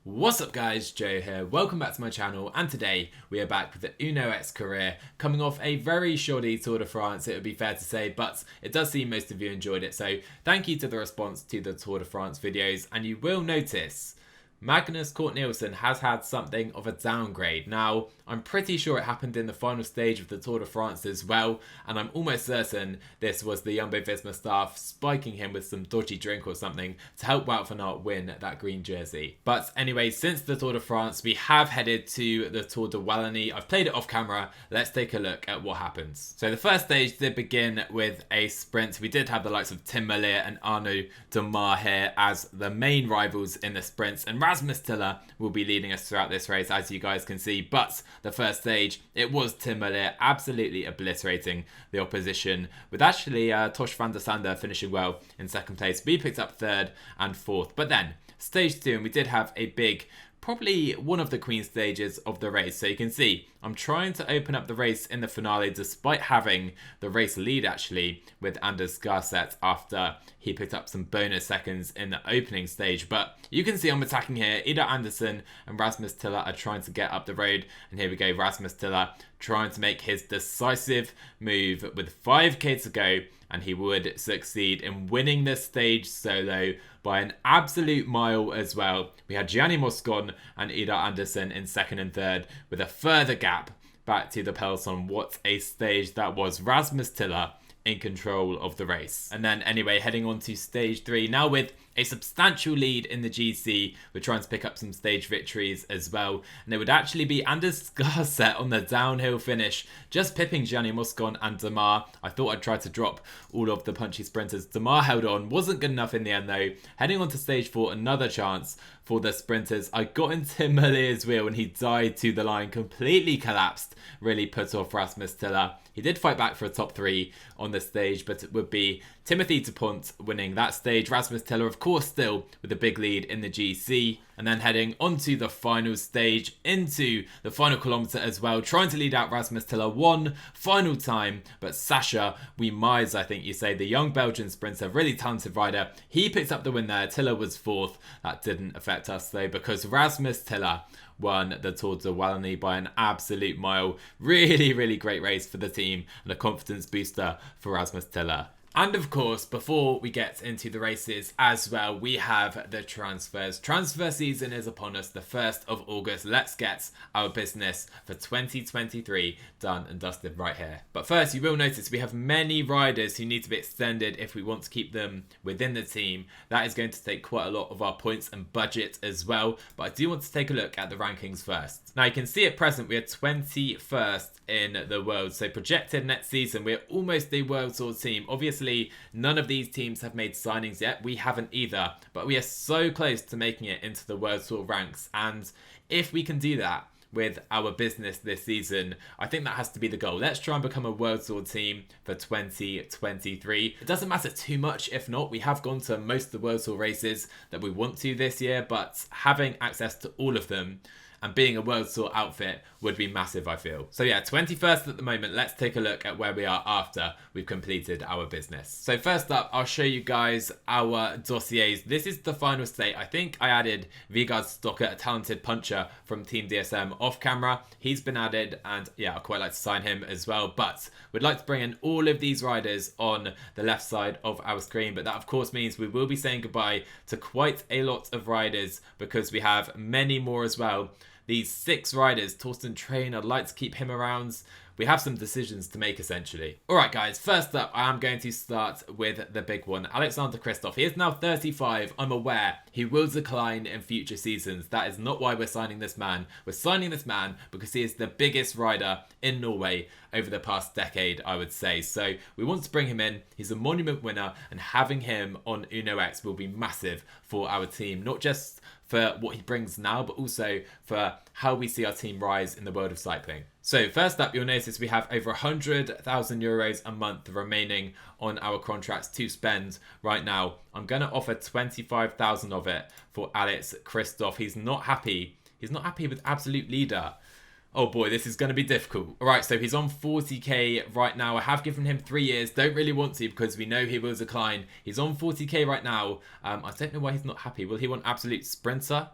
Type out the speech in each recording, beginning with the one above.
What's up guys, Joe here, welcome back to my channel, and today we are back with the Uno X career, coming off a very shoddy Tour de France, it would be fair to say, but it does seem most of you enjoyed it, so thank you to the response to the Tour de France videos, and you will notice Magnus Cort Nielsen has had something of a downgrade. Now, I'm pretty sure it happened in the final stage of the Tour de France as well, and I'm almost certain this was the Jumbo-Visma staff spiking him with some dodgy drink or something to help Wout van Aert win that green jersey. But anyway, since the Tour de France, we have headed to the Tour de Wallonie. I've played it off camera. Let's take a look at what happens. So the first stage did begin with a sprint. We did have the likes of Tim Merlier and Arnaud Demar here as the main rivals in the sprints, and Rasmus Tiller will be leading us throughout this race, as you guys can see. But the first stage, it was Tim Merlier absolutely obliterating the opposition, with actually Tosh van der Sande finishing well in second place. We picked up third and fourth. But then stage two, and we did have a big, probably one of the queen stages of the race. So you can see I'm trying to open up the race in the finale despite having the race lead actually with Anders Garset after he picked up some bonus seconds in the opening stage. But you can see I'm attacking here. Ida Andersen and Rasmus Tiller are trying to get up the road, and here we go, Rasmus Tiller trying to make his decisive move with 5k to go, and he would succeed in winning this stage solo by an absolute mile as well. We had Gianni Moscon and Ida Andersen in second and third, with a further gap back to the peloton. What a stage that was. Rasmus Tiller in control of the race. And then anyway, heading on to stage three, now with a substantial lead in the GC, we're trying to pick up some stage victories as well, and it would actually be Anders Garset on the downhill finish, just pipping Gianni Moscon and Demar. I thought I'd try to drop all of the punchy sprinters. Demar held on, wasn't good enough in the end though. Heading on to stage four, another chance for the sprinters. I got into Tim Merlier's wheel and he died to the line, completely collapsed, really put off Rasmus Tiller. He did fight back for a top three on the stage, but it would be Timothy Dupont winning that stage. Rasmus Tiller, of course, still with a big lead in the GC. And then heading onto the final stage, into the final kilometre as well, trying to lead out Rasmus Tiller one final time. But Sasha Wiemyz, I think you say, the young Belgian sprinter, really talented rider, he picked up the win there. Tiller was fourth. That didn't affect us though, because Rasmus Tiller won the Tour de Wallonie by an absolute mile. Really, really great race for the team and a confidence booster for Rasmus Tiller. And of course, before we get into the races as well, we have the transfers. Transfer season is upon us, the 1st of August. Let's get our business for 2023 done and dusted right here. But first, you will notice we have many riders who need to be extended if we want to keep them within the team. That is going to take quite a lot of our points and budget as well. But I do want to take a look at the rankings first. Now, you can see at present we are 21st in the world. So projected next season, we're almost a World Tour team. Obviously, none of these teams have made signings yet. We haven't either. But we are so close to making it into the World Tour ranks. And if we can do that with our business this season, I think that has to be the goal. Let's try and become a World Tour team for 2023. It doesn't matter too much if not. We have gone to most of the World Tour races that we want to this year, but having access to all of them and being a World Tour outfit would be massive, I feel. So yeah, 21st at the moment. Let's take a look at where we are after we've completed our business. So first up, I'll show you guys our dossiers. This is the final state. I think I added Vigard Stocker, a talented puncher from Team DSM, off camera. He's been added, and yeah, I'd quite like to sign him as well. But we'd like to bring in all of these riders on the left side of our screen. But that of course means we will be saying goodbye to quite a lot of riders, because we have many more as well. These 6 riders, Torsten Train, I'd like to keep him around. We have some decisions to make essentially. Alright guys, first up, I am going to start with the big one. Alexander Kristoff. He is now 35. I'm aware he will decline in future seasons. That is not why we're signing this man. We're signing this man because he is the biggest rider in Norway over the past decade, I would say. So we want to bring him in. He's a monument winner, and having him on Uno X will be massive for our team. Not just for what he brings now, but also for how we see our team rise in the world of cycling. So first up, you'll notice we have over 100,000 euros a month remaining on our contracts to spend right now. I'm going to offer 25,000 of it for Alex Kristoff. He's not happy. He's not happy with Absolute Leader. Oh boy, this is going to be difficult. Alright, so he's on 40k right now. I have given him 3 years. Don't really want to because we know he will decline. He's on 40k right now. I don't know why he's not happy. Will he want Absolute Sprinter?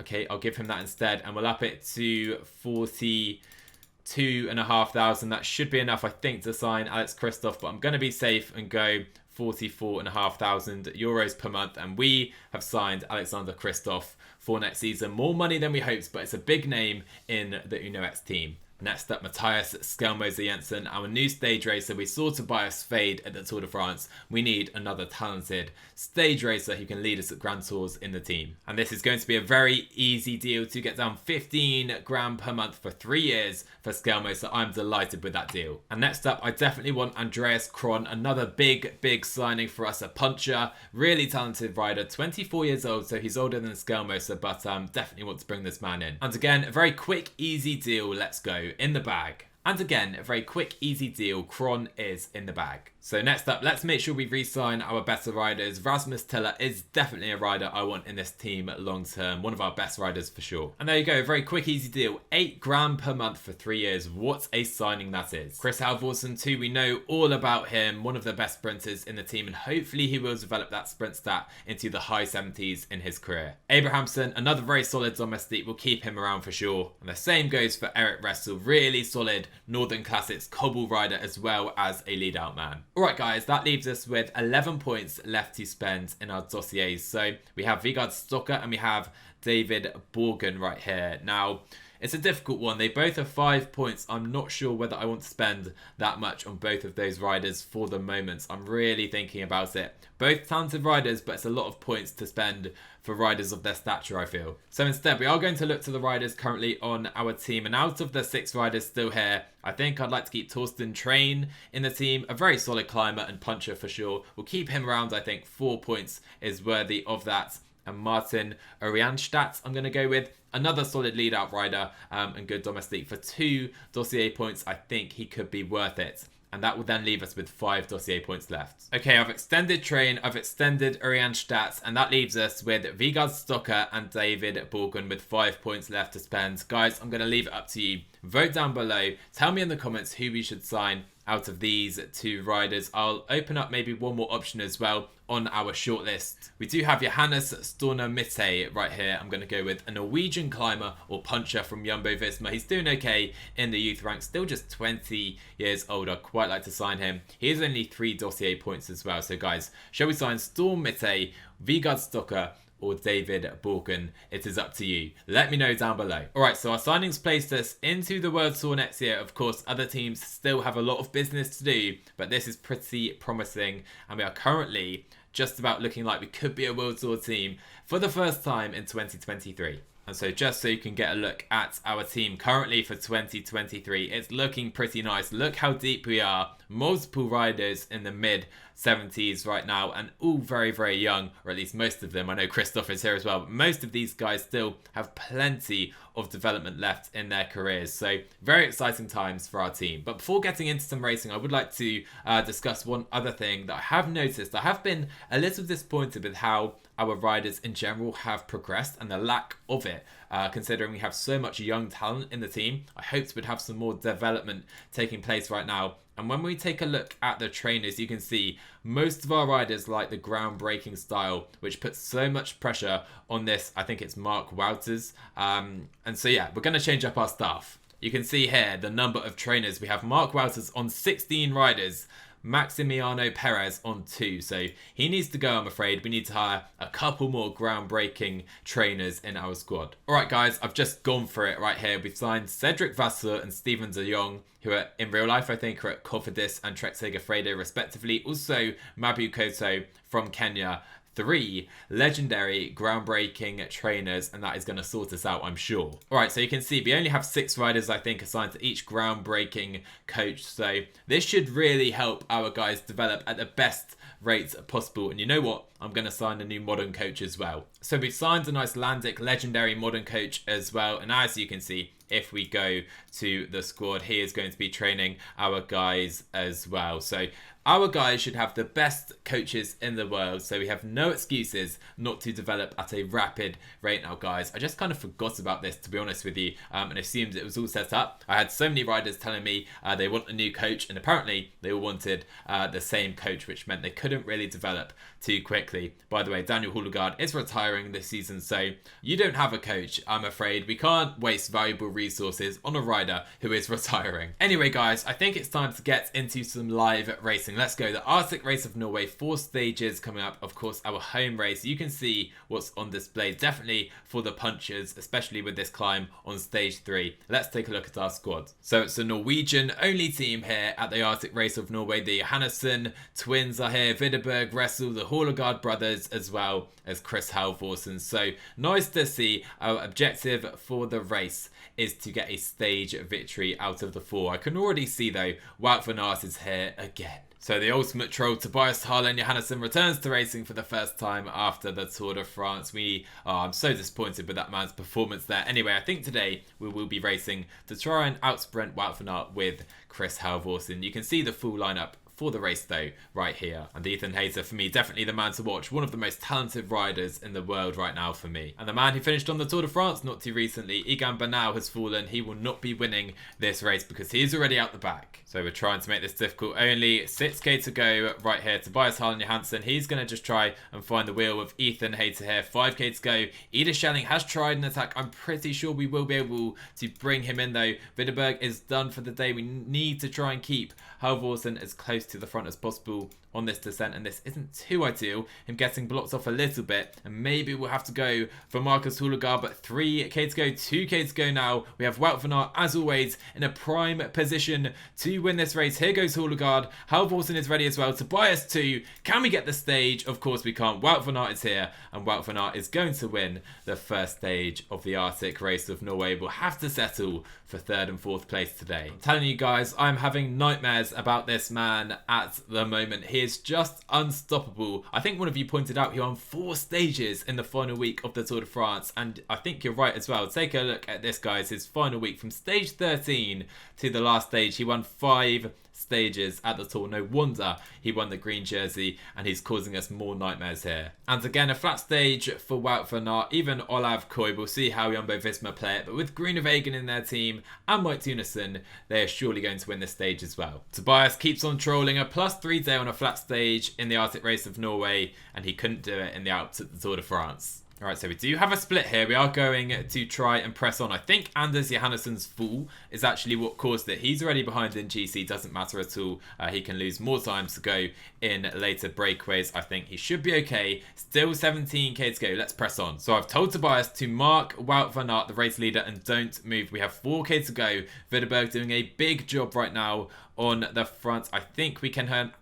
Okay, I'll give him that instead, and we'll up it to 42,500. That should be enough, I think, to sign Alex Christoph, but I'm going to be safe and go 44,500 euros per month, and we have signed Alexander Christoph for next season. More money than we hoped, but it's a big name in the UnoX team. Next up, Matthias Skjelmose Jensen, our new stage racer. We saw Tobias fade at the Tour de France. We need another talented stage racer who can lead us at Grand Tours in the team. And this is going to be a very easy deal to get down 15 grand per month for 3 years for Skjelmose, so I'm delighted with that deal. And next up, I definitely want Andreas Kron, another big signing for us, a puncher, really talented rider, 24 years old, so he's older than Skjelmose, but definitely want to bring this man in. And again, a very quick, easy deal. Let's go. In the bag. And again, a very quick, easy deal. Kron is in the bag. So next up, let's make sure we re-sign our better riders. Rasmus Teller is definitely a rider I want in this team long term. One of our best riders for sure. And there you go, a very quick, easy deal. 8 grand per month for 3 years. What a signing that is. Chris Halvorsen too, we know all about him. One of the best sprinters in the team, and hopefully he will develop that sprint stat into the high 70s in his career. Abrahamson, another very solid domestique. We'll keep him around for sure. And the same goes for Eric Ressel. Really solid Northern Classics cobble rider as well as a lead out man. Alright guys, that leaves us with 11 points left to spend in our dossiers. So we have Vegard Stokker and we have David Borgen right here. Now, it's a difficult one. They both have 5 points. I'm not sure whether I want to spend that much on both of those riders for the moment. I'm really thinking about it. Both talented riders, but it's a lot of points to spend for riders of their stature, I feel. So instead, we are going to look to the riders currently on our team. And out of the 6 riders still here, I think I'd like to keep Torsten Train in the team. A very solid climber and puncher for sure. We'll keep him around. I think 4 points is worthy of that. And Martin Orianstadt, I'm going to go with. Another solid lead-out rider and good domestique. For 2 dossier points, I think he could be worth it. And that will then leave us with 5 dossier points left. Okay, I've extended Train, I've extended Orianstadt, and that leaves us with Vegard Stokker and David Borgen with 5 points left to spend. Guys, I'm going to leave it up to you. Vote down below. Tell me in the comments who we should sign out of these 2 riders. I'll open up maybe one more option as well on our shortlist. We do have Johannes Storner Mitte right here. I'm going to go with a Norwegian climber or puncher from Jumbo Visma. He's doing okay in the youth ranks, still just 20 years old. I'd quite like to sign him. He has only 3 dossier points as well. So guys, shall we sign Storm Mitte, Vegard Stokker, or David Borgen? It is up to you. Let me know down below. Alright, so our signings placed us into the World Tour next year. Of course, other teams still have a lot of business to do, but this is pretty promising, and we are currently just about looking like we could be a World Tour team for the first time in 2023. And so just so you can get a look at our team currently for 2023, it's looking pretty nice. Look how deep we are. Multiple riders in the mid-70s right now, and all very young, or at least most of them. I know Christoph is here as well, but most of these guys still have plenty of development left in their careers. So very exciting times for our team. But before getting into some racing, I would like to discuss one other thing that I have noticed. I have been a little disappointed with how our riders in general have progressed and the lack of it, considering we have so much young talent in the team. I hoped we'd have some more development taking place right now. And when we take a look at the trainers, you can see most of our riders like the groundbreaking style, which puts so much pressure on this. I think it's Mark Wouters. And so yeah, we're going to change up our staff. You can see here the number of trainers. We have Mark Wouters on 16 riders, Maximiano Perez on 2. So he needs to go, I'm afraid. We need to hire a couple more groundbreaking trainers in our squad. Alright guys, I've just gone for it right here. We've signed Cedric Vasseur and Steven de Jong, who are in real life, I think, are at Cofidis and Trek Segafredo respectively. Also Mabu Koto from Kenya. 3 legendary groundbreaking trainers, and that is going to sort us out, I'm sure. Alright, so you can see we only have 6 riders, I think, assigned to each groundbreaking coach, so this should really help our guys develop at the best rates possible. And you know what? I'm going to sign a new modern coach as well. So we've signed an Icelandic legendary modern coach as well, and as you can see, if we go to the squad, he is going to be training our guys as well. So our guys should have the best coaches in the world, so we have no excuses not to develop at a rapid rate now, guys. I just kind of forgot about this, to be honest with you, and assumed it was all set up. I had so many riders telling me they want a new coach, and apparently they all wanted the same coach, which meant they couldn't really develop too quickly. By the way, Daniel Houlegaard is retiring this season, so you don't have a coach, I'm afraid. We can't waste valuable resources on a rider who is retiring. Anyway, guys, I think it's time to get into some live racing. Let's go. The Arctic Race of Norway, 4 stages coming up. Of course, our home race. You can see what's on display, definitely for the punchers, especially with this climb on stage 3. Let's take a look at our squad. So it's a Norwegian only team here at the Arctic Race of Norway. The Leknessund twins are here, Widerberg, Ressel, the Houlegaard brothers, as well as Chris Halvorsen. So nice to see. Our objective for the race is to get a stage victory out of the 4. I can already see though, Wout van Aert is here again. So the ultimate troll Tobias Johannesson returns to racing for the first time after the Tour de France. I'm so disappointed with that man's performance there. Anyway, I think today we will be racing to try and outsprint Wout van Aert with Chris Halvorsen. You can see the full lineup for the race though right here, and Ethan Hayter for me, definitely the man to watch, one of the most talented riders in the world right now for me. And the man who finished on the Tour de France not too recently, Egan Bernal, has fallen. He will not be winning this race because he is already out the back. So we're trying to make this difficult. Only 6k to go right here. Tobias Johannesson, he's going to just try and find the wheel with Ethan Hayter here. 5k to go. Ida Schelling has tried an attack. I'm pretty sure we will be able to bring him in though. Widerberg is done for the day. We need to try and keep Halvorsen as close to the front as possible on this descent, and this isn't too ideal, him getting blocked off a little bit, and maybe we'll have to go for Marcus Houlegaard, but 3k to go, 2k to go now. We have Wout van Aert, as always, in a prime position to win this race. Here goes Houlegaard. Halvorsen is ready as well. Tobias too. Can we get the stage? Of course we can't. Wout van Aert is here, and Wout van Aert is going to win the first stage of the Arctic Race of Norway. We'll have to settle for 3rd and 4th place today. I'm telling you guys, I'm having nightmares about this man at the moment. He is just unstoppable. I think one of you pointed out he won 4 stages in the final week of the Tour de France, and I think you're right as well. Take a look at this, guys. His final week from stage 13 to the last stage, he won 5 stages at the Tour. No wonder he won the green jersey, and he's causing us more nightmares here. And again, a flat stage for Wout van Aert, even Olav Koy. We'll see how Jumbo-Visma play it, but with Groenewegen in their team and Mike Teunissen, they are surely going to win this stage as well. Tobias keeps on trolling, a +3 day on a flat stage in the Arctic Race of Norway, and he couldn't do it in the Alps at the Tour de France. Alright, so we do have a split here. We are going to try and press on. I think Anders Johannesson's fall is actually what caused it. He's already behind in GC, doesn't matter at all. He can lose more times to go in later breakaways. I think he should be okay. Still 17k to go. Let's press on. So I've told Tobias to mark Wout van Aert, the race leader, and don't move. We have 4k to go. Widerberg doing a big job right now on the front. I think we can hand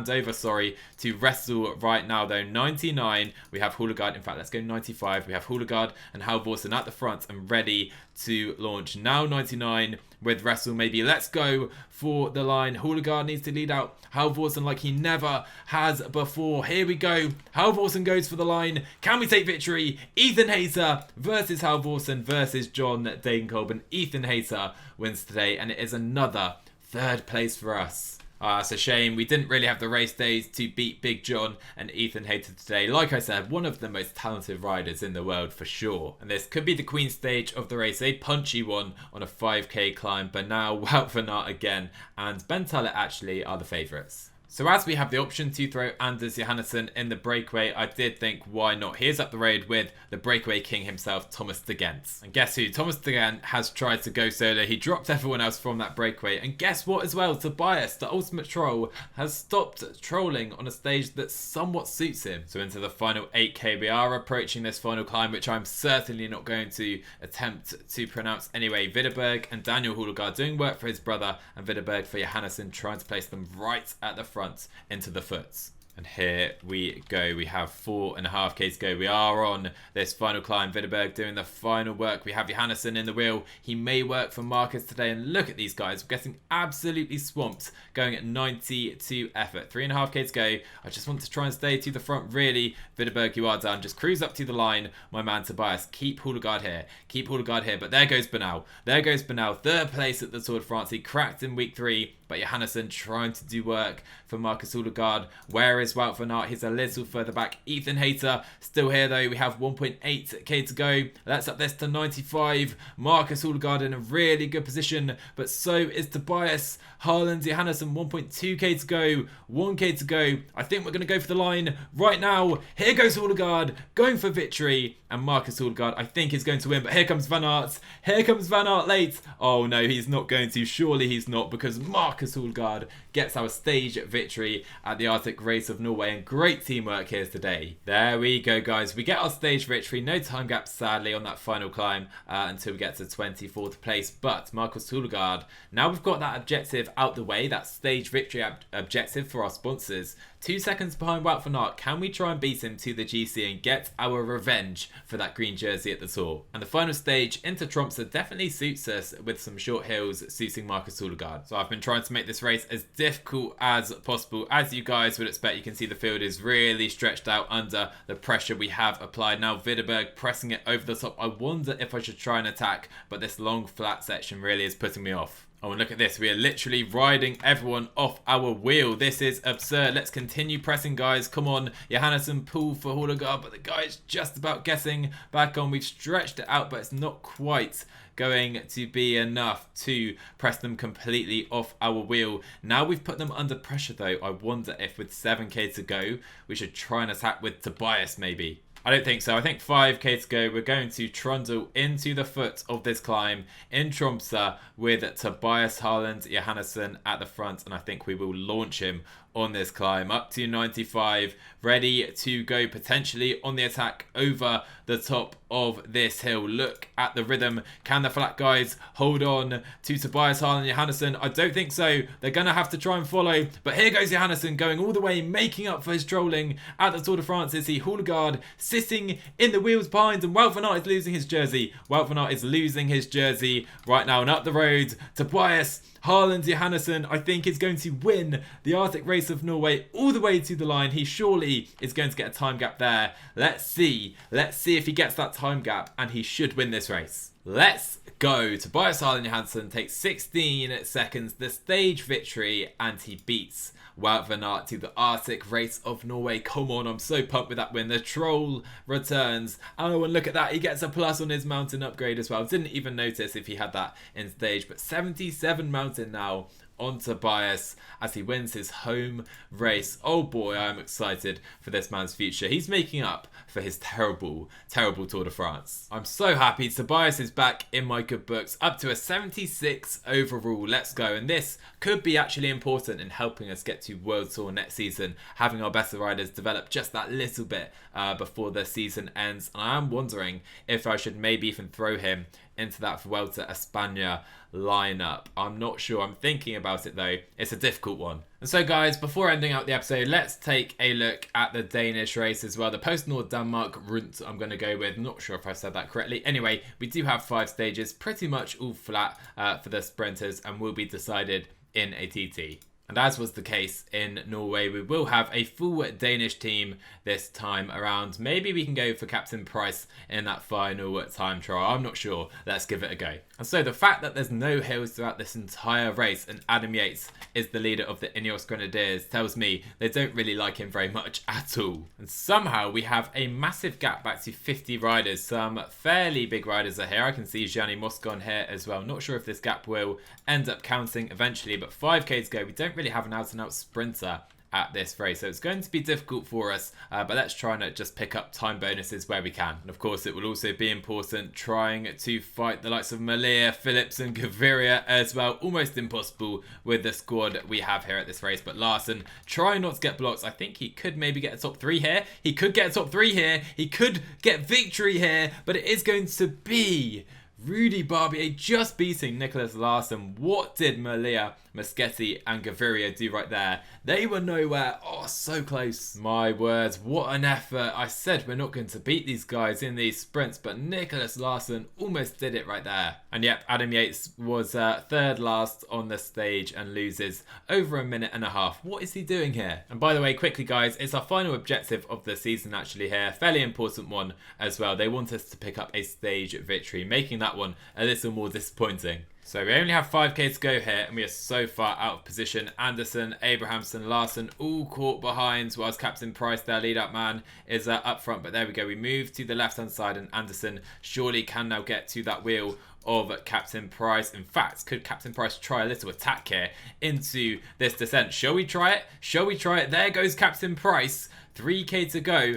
over, to Ressel right now though. 99. We have Houlegaard. In fact, let's go 95. We have Houlegaard and Halvorsen at the front and ready to launch. Now 99 with Ressel maybe. Let's go for the line. Houlegaard needs to lead out Halvorsen like he never has before. Here we go. Halvorsen goes for the line. Can we take victory? Ethan Hayter versus Halvorsen versus John Degenkolb. And Ethan Hayter wins today, and it is another 3rd place for us. It's a shame we didn't really have the race days to beat Big John and Ethan Hayter today. Like I said, one of the most talented riders in the world for sure. And this could be the Queen stage of the race, a punchy one on a 5k climb. But now Wout van Aert again and Ben Tullett actually are the favourites. So as we have the option to throw Anders Johannesson in the breakaway, I did think, why not? Here's up the road with the breakaway king himself, Thomas de Gent. And guess who? Thomas de Gent has tried to go solo. He dropped everyone else from that breakaway. And guess what as well? Tobias, the ultimate troll, has stopped trolling on a stage that somewhat suits him. So into the final 8k, we are approaching this final climb, which I'm certainly not going to attempt to pronounce anyway. Widerberg and Daniel Houlegaard doing work for his brother, and Widerberg for Johannesson, trying to place them right at the front into the foots. And here we go. We have 4.5k to go. We are on this final climb. Widerberg doing the final work. We have Johannesson in the wheel. He may work for Marcus today. And look at these guys. We're getting absolutely swamped. Going at 92 effort. 3.5k to go. I just want to try and stay to the front. Really, Widerberg, you are done. Just cruise up to the line. My man Tobias. Keep Houdegaard here. Keep Houdegaard here. But there goes Bernal. There goes Bernal. Third place at the Tour de France. He cracked in week 3. But Johannesson trying to do work for Marcus Houdegaard. Where is Wout van Aert? He's a little further back. Ethan Hayter still here though. We have 1.8k to go. Let's up this to 95. Marcus Houdegaard in a really good position. But so is Tobias. Haaland, Johannesson, 1.2k to go. 1k to go. I think we're going to go for the line right now. Here goes Houdegaard going for victory. And Marcus Houdegaard, I think, is going to win. But here comes Van Aert. Here comes Van Aert late. Oh no, he's not going to. Surely he's not, because Marcus Houdegaard gets our stage victory at the Arctic Race of Norway. And great teamwork here today. There we go, guys. We get our stage victory. No time gap, sadly, on that final climb until we get to 24th place. But Marcus Houdegaard, now we've got that objective out the way, that stage victory objective for our sponsors. 2 seconds behind Wout van Aert. Can we try and beat him to the GC and get our revenge for that green jersey at the Tour? And the final stage into Tromsø definitely suits us, with some short hills suiting Marcus Houdegaard. So I've been trying to make this race as difficult as possible. As you guys would expect, you can see the field is really stretched out under the pressure we have applied. Now Widerberg pressing it over the top. I wonder if I should try and attack, but this long flat section really is putting me off. Oh, and look at this. We are literally riding everyone off our wheel. This is absurd. Let's continue pressing, guys. Come on. Johannesson pull for Houdegaard, but the guy is just about getting back on. We've stretched it out, but it's not quite going to be enough to press them completely off our wheel. Now we've put them under pressure, though. I wonder if with 7k to go, we should try and attack with Tobias, maybe. I don't think so. I think 5k to go. We're going to trundle into the foot of this climb in Tromsø with Tobias, Haaland, Johannesson at the front. And I think we will launch him on this climb up to 95, ready to go potentially on the attack over the top of this hill. Look at the rhythm. Can the flat guys hold on to Tobias, Haaland, Johannesson? I don't think so. They're going to have to try and follow. But here goes Johannesson going all the way, making up for his trolling at the Tour de France. Is he? Houdegaard sitting in the wheels behind, and Wout van Aert is losing his jersey. Wout van Aert is losing his jersey right now, and up the road, Tobias, Haaland, Johannesson, I think, is going to win the Arctic Race of Norway all the way to the line. He surely is going to get a time gap there. Let's see. Let's see if he gets that time gap, and he should win this race. Let's go. Tobias, Haaland, Johannesson takes 16 seconds, the stage victory, and he beats Wout van Aert to the Arctic Race of Norway. Come on, I'm so pumped with that win. The troll returns. Oh, and look at that. He gets a plus on his mountain upgrade as well. Didn't even notice if he had that in stage, but 77 mountain now on Tobias as he wins his home race. Oh boy, I'm excited for this man's future. He's making up for his terrible, terrible Tour de France. I'm so happy Tobias is back in my good books, up to a 76 overall. Let's go. And this could be actually important in helping us get to World Tour next season, having our better riders develop just that little bit before the season ends. And I am wondering if I should maybe even throw him into that Vuelta a España lineup. I'm not sure. I'm thinking about it though. It's a difficult one. And so guys, before ending out the episode, let's take a look at the Danish race as well. The PostNord Danmark Rundt I'm going to go with. Not sure if I said that correctly. Anyway, we do have 5 stages, pretty much all flat for the sprinters, and will be decided in a TT. And as was the case in Norway, we will have a full Danish team this time around. Maybe we can go for Captain Price in that final time trial. I'm not sure. Let's give it a go. And so the fact that there's no hills throughout this entire race and Adam Yates is the leader of the Ineos Grenadiers tells me they don't really like him very much at all. And somehow we have a massive gap back to 50 riders. Some fairly big riders are here. I can see Gianni Moscon here as well. Not sure if this gap will end up counting eventually, but 5k to go. We don't really have an out-and-out sprinter at this race, so it's going to be difficult for us, but let's try and just pick up time bonuses where we can. And of course it will also be important trying to fight the likes of Malia, Phillips and Gaviria as well. Almost impossible with the squad we have here at this race, but Larson trying not to get blocks. I think he could maybe get a top 3 here. He could get a top 3 here. He could get victory here, but it is going to be Rudy Barbier just beating Nicholas Larson. What did Malia Moschetti and Gaviria do right there. They were nowhere. Oh, so close. My words, what an effort. I said we're not going to beat these guys in these sprints, but Nicholas Larsson almost did it right there. And yep, Adam Yates was third last on the stage and loses over a minute and a half. What is he doing here? And by the way, quickly guys, it's our final objective of the season actually here. Fairly important one as well. They want us to pick up a stage victory, making that one a little more disappointing. So we only have 5k to go here and we are so far out of position. Anderson, Abrahamson, Larsson all caught behind, whilst Captain Price, their lead up man, is up front. But there we go, we move to the left hand side and Anderson surely can now get to that wheel of Captain Price. In fact, could Captain Price try a little attack here into this descent? Shall we try it? Shall we try it? There goes Captain Price. 3k to go.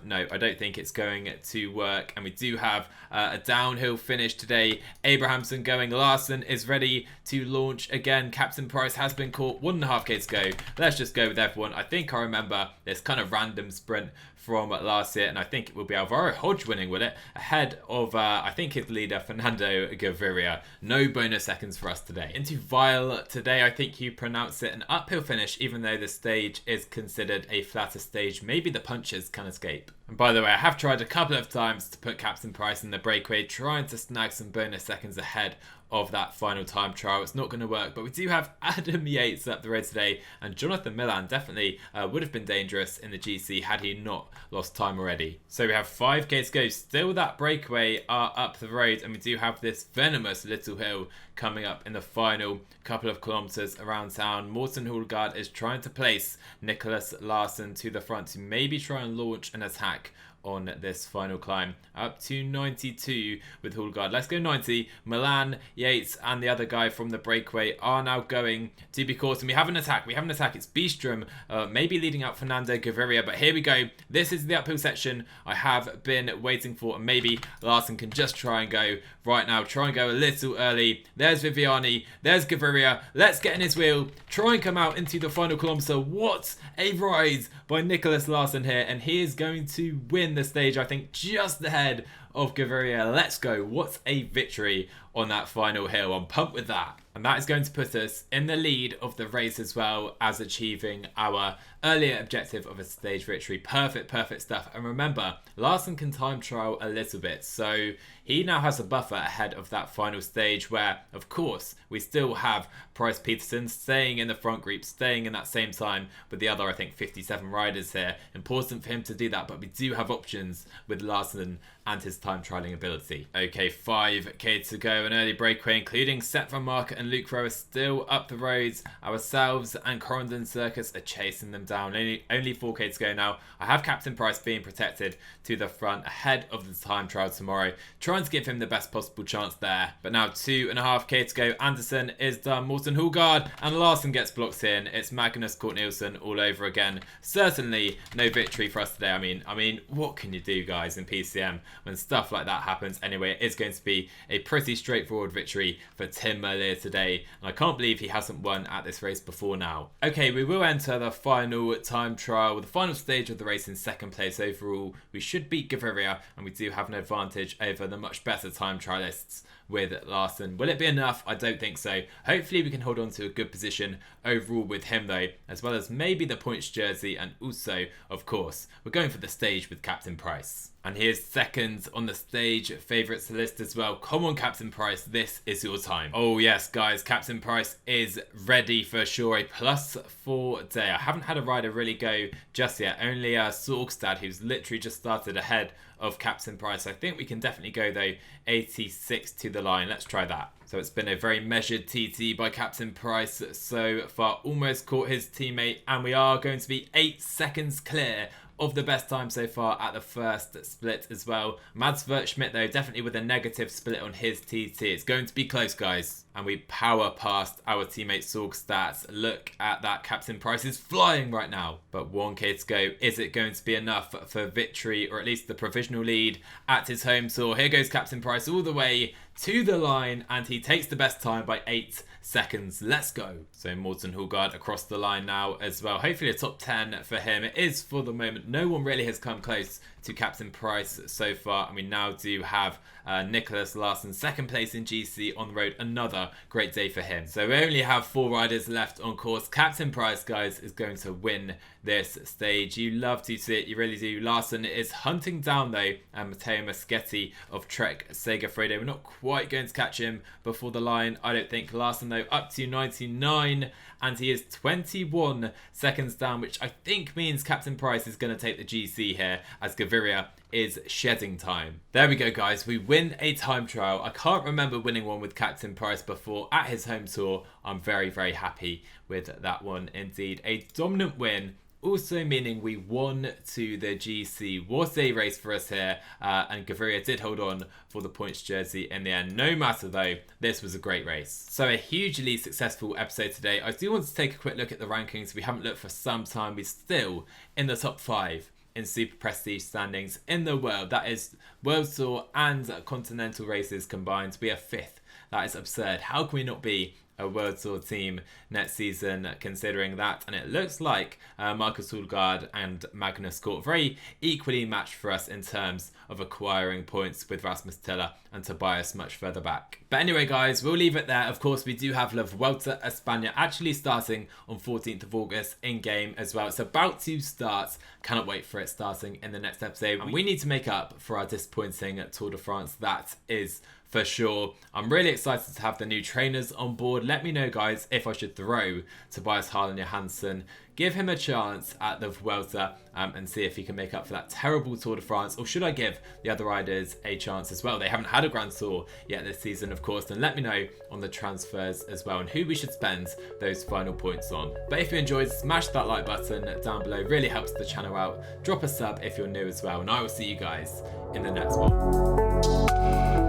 No, I don't think it's going to work. And we do have a downhill finish today. Abrahamson going. Larsson is ready to launch again. Captain Price has been caught. 1.5k to go. Let's just go with everyone. I think I remember this kind of random sprint from last year, and I think it will be Alvaro Hodge winning, will it? Ahead of, I think, his leader, Fernando Gaviria. No bonus seconds for us today. Into Vile today, I think you pronounce it an uphill finish, even though the stage is considered a flatter stage. Maybe the punches can escape. And by the way, I have tried a couple of times to put Captain Price in the breakaway, trying to snag some bonus seconds ahead of that final time trial. It's not going to work, but we do have Adam Yates up the road today, and Jonathan Milan definitely would have been dangerous in the GC had he not lost time already. So we have 5k to go. Still that breakaway are up the road, and we do have this venomous little hill coming up in the final couple of kilometers around town. Morten Hulgaard is trying to place Nicholas Larsson to the front to maybe try and launch an attack on this final climb. Up to 92 with Hulgaard. Let's go 90. Milan, Yates and the other guy from the breakaway are now going to be caught. And we have an attack. We have an attack. It's Beestrom, maybe leading out Fernando Gaviria. But here we go. This is the uphill section I have been waiting for. And maybe Larsson can just try and go right now. Try and go a little early. There's Viviani. There's Gaviria. Let's get in his wheel. Try and come out into the final kilometer. What a ride by Nicholas Larsson here. And he is going to win the stage, I think, just ahead of Gaviria. Let's go. What a victory on that final hill. I'm pumped with that. And that is going to put us in the lead of the race as well as achieving our earlier objective of a stage victory. Perfect, perfect stuff. And remember, Larsson can time trial a little bit. So he now has a buffer ahead of that final stage where, of course, we still have Price Peterson staying in the front group, staying in that same time with the other, I think, 57 riders here. Important for him to do that, but we do have options with Larsson and his time trialing ability. Okay, 5k to go. An early breakaway, including Seth Van Market and Luke Rowe, are still up the roads. Ourselves and Corendon Circus are chasing them down. Only 4k to go now. I have Captain Price being protected to the front ahead of the time trial tomorrow, trying to give him the best possible chance there. But now 2.5k to go. Anderson is done. Morten Hulgaard and Larsson gets blocked in. It's Magnus Cort Nielsen all over again. Certainly no victory for us today. I mean, what can you do, guys, in PCM when stuff like that happens? Anyway, it is going to be a pretty straightforward victory for Tim Merlier today, and I can't believe he hasn't won at this race before now. Okay, we will enter the final time trial with the final stage of the race in second place overall. We should beat Gaviria, and we do have an advantage over the much better time trialists with Larsson. Will it be enough? I don't think so. Hopefully we can hold on to a good position overall with him though, as well as maybe the points jersey, and also, of course, we're going for the stage with Captain Price. And here's second on the stage favourites list as well. Come on, Captain Price, this is your time. Oh yes, guys, Captain Price is ready for sure. A +4 day. I haven't had a rider really go just yet. Only Sorgstad, who's literally just started ahead of Captain Price. I think we can definitely go though. 86 to the line. Let's try that. So it's been a very measured TT by Captain Price so far. Almost caught his teammate, and we are going to be 8 seconds clear of the best time so far at the first split as well. Mads Schmidt though, definitely with a negative split on his TT. It's going to be close, guys. And we power past our teammate Sorgstats. Look at that. Captain Price is flying right now. But 1k to go. Is it going to be enough for victory, or at least the provisional lead at his home tour? Here goes Captain Price all the way to the line, and he takes the best time by 8 seconds. Let's go. So Morten Hulgaard across the line now as well. Hopefully a top 10 for him. It is for the moment. No one really has come close to Captain Price so far, and we now do have Nicholas Larsen, second place in GC on the road. Another great day for him. So we only have 4 riders left on course. Captain Price, guys, is going to win this stage. You love to see it, you really do. Larsen is hunting down though Matteo Moschetti of Trek Segafredo. We're not quite going to catch him before the line, I don't think. Larsen though up to 99, and he is 21 seconds down, which I think means Captain Price is going to take the GC here, as Gaviria is shedding time. There we go, guys. We win a time trial. I can't remember winning one with Captain Price before at his home tour. I'm very, very happy with that one indeed. A dominant win, also meaning we won to the GC. What a race for us here, and Gaviria did hold on for the points jersey in the end. No matter though, this was a great race. So a hugely successful episode today. I do want to take a quick look at the rankings. We haven't looked for some time. We're still in the top 5 in super prestige standings in the world. That is World Tour and Continental races combined. We are 5th. That is absurd. How can we not be a World Tour team next season considering that? And it looks like Marcus Hulgaard and Magnus Cort very equally matched for us in terms of acquiring points, with Rasmus Tiller and Tobias much further back. But anyway, guys, we'll leave it there. Of course, we do have La Vuelta a España actually starting on 14th of August in game as well. It's about to start. Cannot wait for it starting in the next episode. And we need to make up for our disappointing Tour de France. That is for sure. I'm really excited to have the new trainers on board. Let me know, guys, if I should throw Tobias Harlan Johansson, give him a chance at the Vuelta and see if he can make up for that terrible Tour de France, or should I give the other riders a chance as well? They haven't had a Grand Tour yet this season, of course. And let me know on the transfers as well and who we should spend those final points on. But if you enjoyed, smash that like button down below. Really helps the channel out. Drop a sub if you're new as well, and I will see you guys in the next one.